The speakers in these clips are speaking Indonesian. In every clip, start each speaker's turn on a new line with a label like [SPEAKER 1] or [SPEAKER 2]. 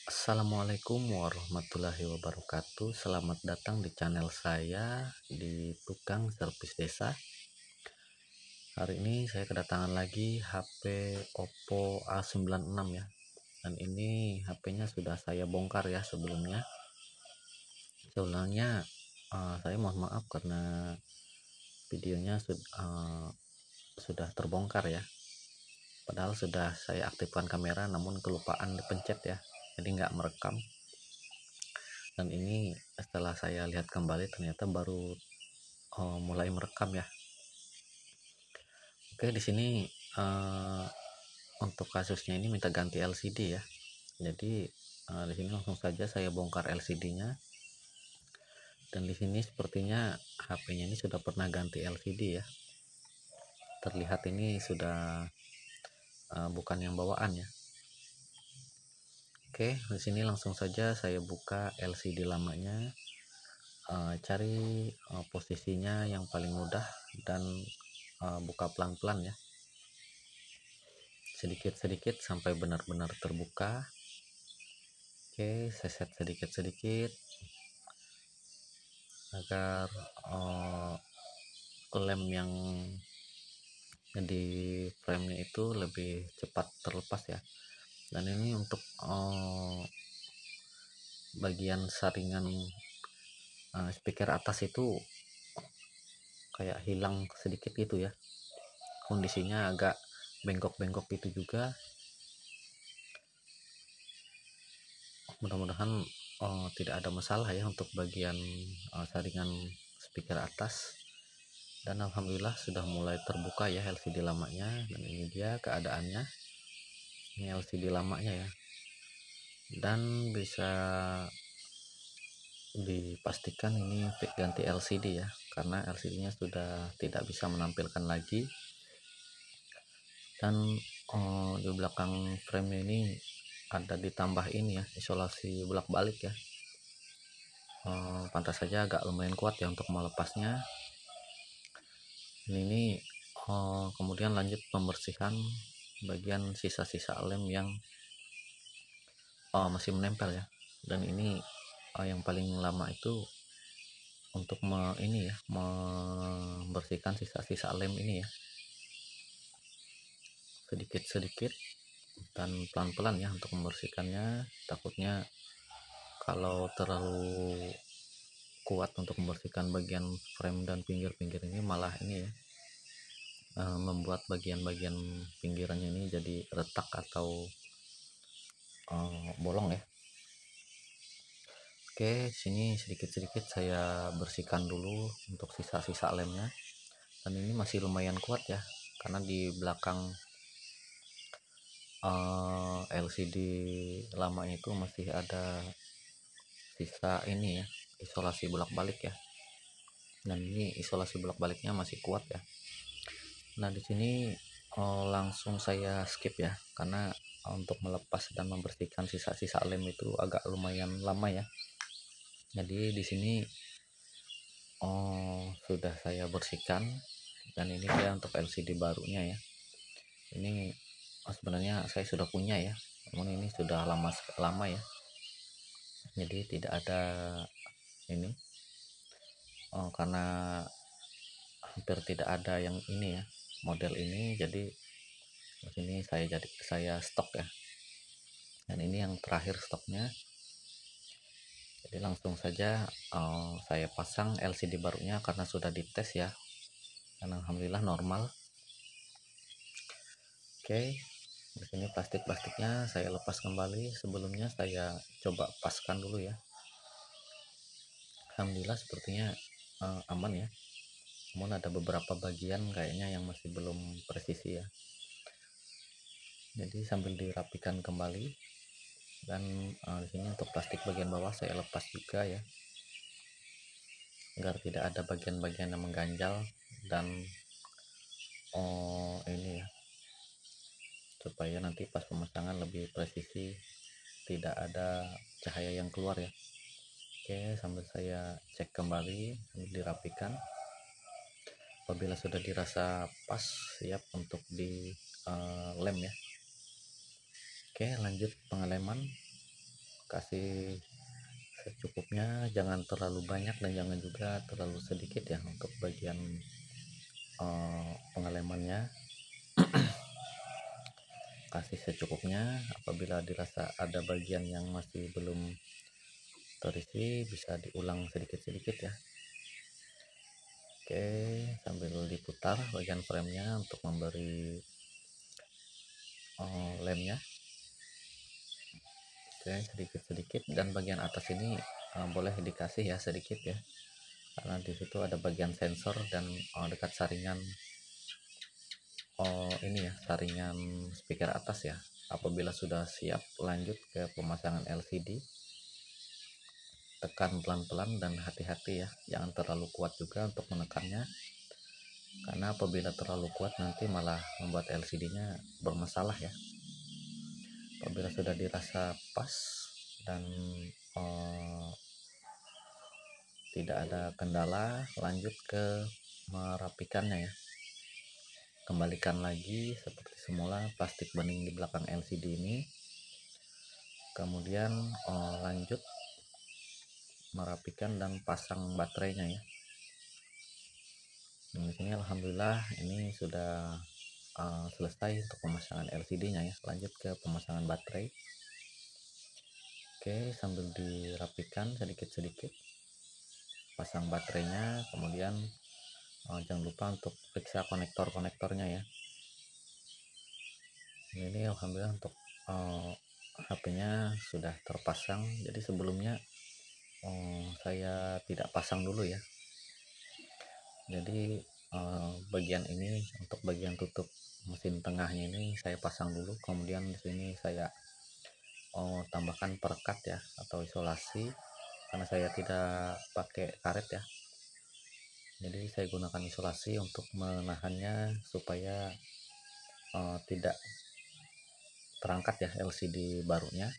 [SPEAKER 1] Assalamualaikum warahmatullahi wabarakatuh. Selamat datang di channel saya di Tukang Servis Desa. Hari ini saya kedatangan lagi HP Oppo A96 ya. Dan ini HP-nya sudah saya bongkar ya sebelumnya. Sebelumnya saya mohon maaf karena videonya sudah terbongkar ya. Padahal sudah saya aktifkan kamera namun kelupaan dipencet ya. Jadi nggak merekam. Dan ini setelah saya lihat kembali ternyata baru mulai merekam ya. Oke, di sini untuk kasusnya ini minta ganti LCD ya. Jadi di sini langsung saja saya bongkar LCD-nya. Dan di sini sepertinya HP-nya ini sudah pernah ganti LCD ya. Terlihat ini sudah bukan yang bawaan ya. Oke, di sini langsung saja saya buka LCD lamanya. Cari posisinya yang paling mudah dan buka pelan-pelan ya, sedikit-sedikit sampai benar-benar terbuka. Oke, saya set sedikit-sedikit agar lem yang di frame-nya itu lebih cepat terlepas ya. Dan ini untuk bagian saringan speaker atas itu kayak hilang sedikit gitu ya, kondisinya agak bengkok-bengkok gitu juga. Mudah-mudahan tidak ada masalah ya untuk bagian saringan speaker atas. Dan alhamdulillah sudah mulai terbuka ya LCD lamanya. Dan ini dia keadaannya, ini LCD lamanya ya. Dan bisa dipastikan ini ganti LCD ya, karena LCD-nya sudah tidak bisa menampilkan lagi. Dan di belakang frame ini ada ditambah ini ya, isolasi bolak-balik ya. Pantas saja agak lumayan kuat ya untuk melepasnya. Ini kemudian lanjut pembersihan bagian sisa-sisa lem yang masih menempel ya. Dan ini yang paling lama itu untuk membersihkan sisa-sisa lem ini ya, sedikit-sedikit dan pelan-pelan ya untuk membersihkannya. Takutnya kalau terlalu kuat untuk membersihkan bagian frame dan pinggir-pinggir ini malah ini ya, membuat bagian-bagian pinggirannya ini jadi retak atau bolong ya. Oke, sini sedikit-sedikit saya bersihkan dulu untuk sisa-sisa lemnya. Dan ini masih lumayan kuat ya, karena di belakang LCD lama itu masih ada sisa ini ya, isolasi bolak-balik ya. Dan ini isolasi bolak-baliknya masih kuat ya. Nah, di sini langsung saya skip ya, karena untuk melepas dan membersihkan sisa-sisa lem itu agak lumayan lama ya. Jadi di sini sudah saya bersihkan. Dan ini dia untuk LCD barunya ya. Ini sebenarnya saya sudah punya ya, namun ini sudah lama ya. Jadi tidak ada ini karena hampir tidak ada yang ini ya, model ini. Jadi di sini saya stok ya. Dan ini yang terakhir stoknya. Jadi langsung saja saya pasang LCD barunya karena sudah dites ya. Dan alhamdulillah normal. Oke, di sini plastiknya saya lepas kembali. Sebelumnya saya coba paskan dulu ya. Alhamdulillah sepertinya aman ya. Namun ada beberapa bagian kayaknya yang masih belum presisi ya. Jadi sambil dirapikan kembali. Dan di sini untuk plastik bagian bawah saya lepas juga ya, agar tidak ada bagian-bagian yang mengganjal. Dan ini ya, supaya nanti pas pemasangan lebih presisi, tidak ada cahaya yang keluar ya. Oke, sambil saya cek kembali, sambil dirapikan. Apabila sudah dirasa pas, siap untuk di lem ya. Oke, lanjut pengeleman. kasih secukupnya, jangan terlalu banyak dan jangan juga terlalu sedikit ya untuk bagian pengelemannya. Kasih secukupnya, apabila dirasa ada bagian yang masih belum terisi bisa diulang sedikit-sedikit ya. Oke, sambil diputar bagian framenya untuk memberi lemnya. Oke, sedikit-sedikit, dan bagian atas ini boleh dikasih ya sedikit ya, karena di situ ada bagian sensor dan dekat saringan ini ya, saringan speaker atas ya. Apabila sudah siap lanjut ke pemasangan LCD, tekan pelan-pelan dan hati-hati ya, jangan terlalu kuat juga untuk menekannya, karena apabila terlalu kuat nanti malah membuat LCD-nya bermasalah ya. Apabila sudah dirasa pas dan tidak ada kendala, lanjut ke merapikannya ya. Kembalikan lagi seperti semula plastik bening di belakang LCD ini, kemudian lanjut merapikan dan pasang baterainya ya. Di sini alhamdulillah ini sudah selesai untuk pemasangan LCD-nya ya. Lanjut ke pemasangan baterai. Oke, sambil dirapikan sedikit-sedikit, pasang baterainya, kemudian jangan lupa untuk periksa konektor-konektornya ya. Ini alhamdulillah untuk HP-nya sudah terpasang. Jadi sebelumnya saya tidak pasang dulu ya. Jadi bagian ini untuk bagian tutup mesin tengahnya ini saya pasang dulu, kemudian di sini saya tambahkan perekat ya atau isolasi, karena saya tidak pakai karet ya. Jadi saya gunakan isolasi untuk menahannya supaya tidak terangkat ya LCD barunya,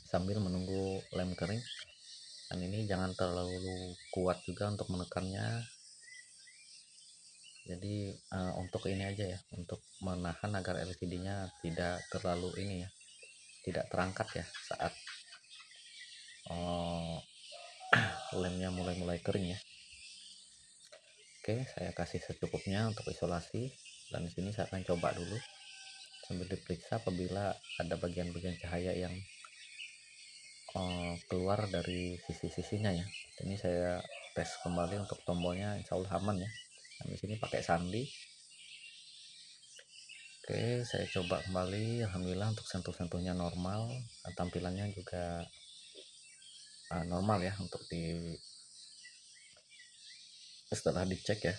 [SPEAKER 1] sambil menunggu lem kering. Dan ini jangan terlalu kuat juga untuk menekannya. Jadi untuk ini aja ya, untuk menahan agar LCD-nya tidak terlalu ini ya, tidak terangkat ya saat lemnya mulai kering ya. Oke, saya kasih secukupnya untuk isolasi, dan di sini saya akan coba dulu sambil diperiksa apabila ada bagian-bagian cahaya yang keluar dari sisi-sisinya ya. Ini saya tes kembali untuk tombolnya, insya Allah aman ya. Nah, di sini pakai sandi. Oke, saya coba kembali, alhamdulillah untuk sentuh-sentuhnya normal, tampilannya juga normal ya untuk setelah dicek ya.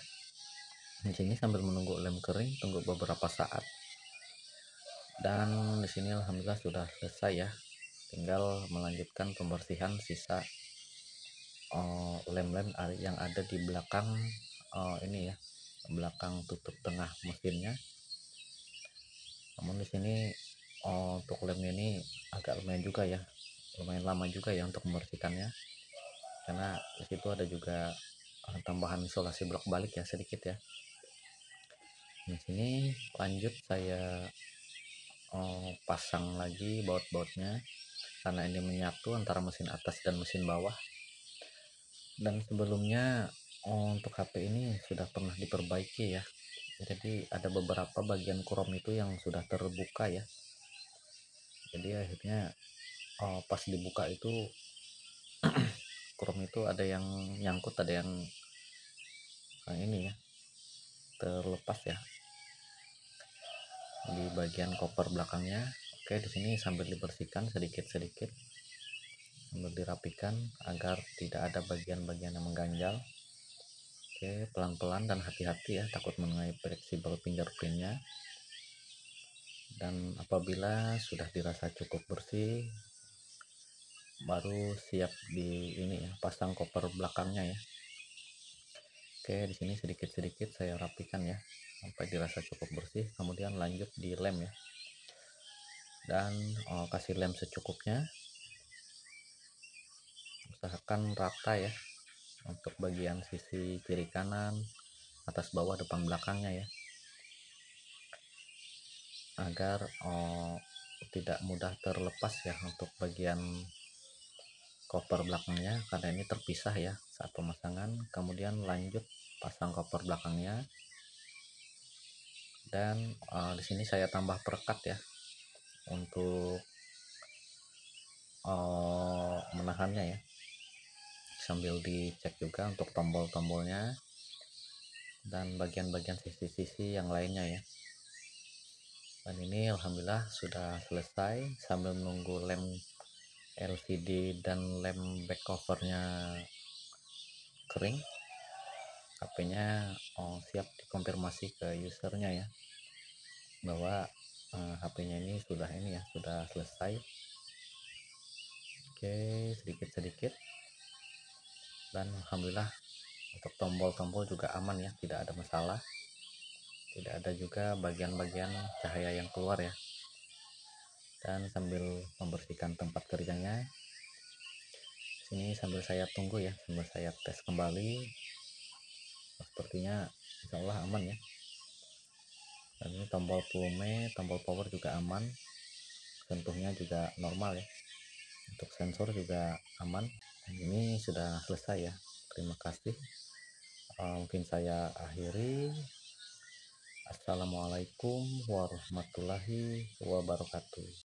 [SPEAKER 1] Di sini sambil menunggu lem kering, tunggu beberapa saat, dan di sini alhamdulillah sudah selesai ya. Tinggal melanjutkan pembersihan sisa lem-lem yang ada di belakang ini ya, belakang tutup tengah mesinnya. Namun di sini untuk lem ini agak lumayan lama juga ya untuk membersihkannya, karena di situ ada juga tambahan isolasi bolak-balik ya sedikit ya. Di sini lanjut saya pasang lagi baut-bautnya, karena ini menyatu antara mesin atas dan mesin bawah. Dan sebelumnya untuk HP ini sudah pernah diperbaiki ya. Jadi ada beberapa bagian krom itu yang sudah terbuka ya. Jadi akhirnya pas dibuka itu krom itu ada yang nyangkut, ada yang ini ya terlepas ya di bagian koper belakangnya. Oke, di sini sambil dibersihkan sedikit-sedikit, sambil dirapikan agar tidak ada bagian-bagian yang mengganjal. Oke, pelan-pelan dan hati-hati ya, takut mengenai fleksibel fingerprintnya. Dan apabila sudah dirasa cukup bersih, baru siap di ini ya, pasang koper belakangnya ya. Oke, di sini sedikit-sedikit saya rapikan ya sampai dirasa cukup bersih, kemudian lanjut di lem ya. Dan kasih lem secukupnya, usahakan rata ya untuk bagian sisi kiri kanan, atas bawah, depan belakangnya ya, agar tidak mudah terlepas ya untuk bagian koper belakangnya, karena ini terpisah ya saat pemasangan. Kemudian lanjut pasang koper belakangnya, dan di sini saya tambah perekat ya untuk menahannya ya, sambil dicek juga untuk tombol-tombolnya dan bagian-bagian sisi-sisi yang lainnya ya. Dan ini alhamdulillah sudah selesai. Sambil menunggu lem LCD dan lem back covernya kering, HP-nya siap dikonfirmasi ke usernya ya, bahwa HP-nya ini sudah selesai. Oke, sedikit-sedikit, dan alhamdulillah untuk tombol-tombol juga aman ya, tidak ada masalah, tidak ada juga bagian-bagian cahaya yang keluar ya. Dan sambil membersihkan tempat kerjanya sini, sambil saya tunggu ya, sambil saya tes kembali, sepertinya insya Allah aman ya. Dan ini tombol volume, tombol power juga aman, sentuhnya juga normal ya, untuk sensor juga aman. Dan ini sudah selesai ya, terima kasih. Mungkin saya akhiri. Assalamualaikum warahmatullahi wabarakatuh.